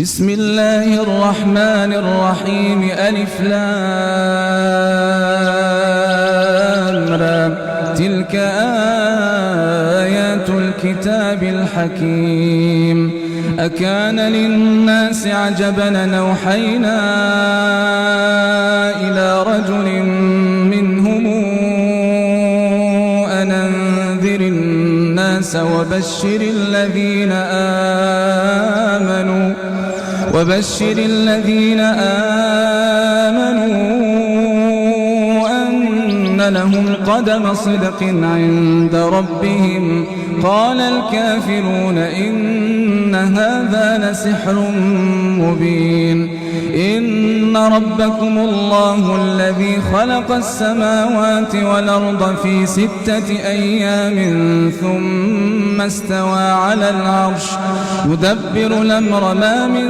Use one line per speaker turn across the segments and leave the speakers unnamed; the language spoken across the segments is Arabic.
بسم الله الرحمن الرحيم ألف لام را تلك آيات الكتاب الحكيم أكان للناس عجبا أن أوحينا إلى رجل منهم أن أنذر الناس وبشر الذين آمنوا أن لهم قدم صدق عند ربهم. قال الكافرون إن هذا لسحر مبين. إن ربكم الله الذي خلق السماوات والأرض في 6 أيام ثم استوى على العرش يدبر الأمر ما من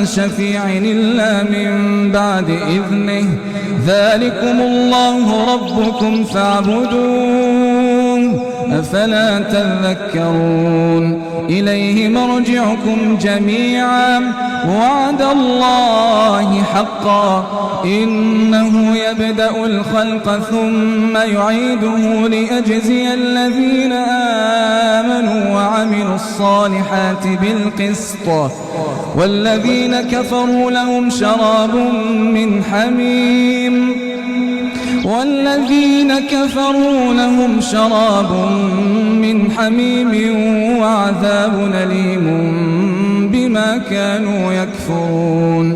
شفيع إلا من بعد إذنه ذلكم الله ربكم فاعبدوه أفلا تذكرون. إليه مرجعكم جميعا وعد الله حقا إنه يبدأ الخلق ثم يعيده ليجزي الذين آمنوا وعملوا الصالحات بالقسط والذين كفروا لهم شراب من حميم وعذاب أليم بما كانوا يكفرون.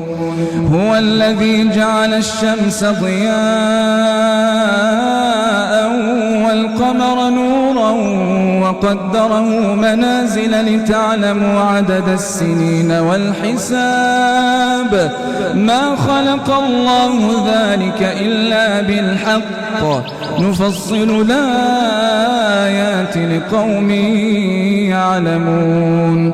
هو الذي جعل الشمس ضياء والقمر نورا وقدره منازل لتعلموا عدد السنين والحساب ما خلق الله ذلك إلا بالحق نفصل الآيات لقوم يعلمون.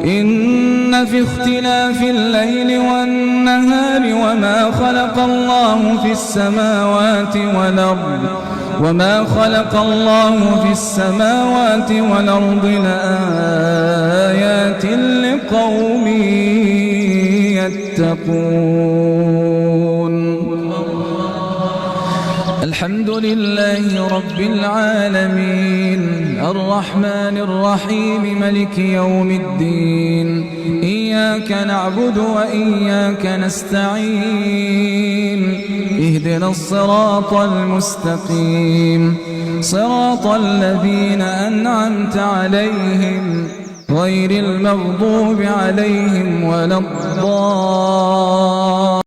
إن في اختلاف الليل والنهار وما خلق الله في السماوات والأرض لآيات لقوم يتقون. الحمد لله رب العالمين الرحمن الرحيم ملك يوم الدين إياك نعبد وإياك نستعين اهدنا الصراط المستقيم صراط الذين أنعمت عليهم غير المغضوب عليهم ولا الضالين.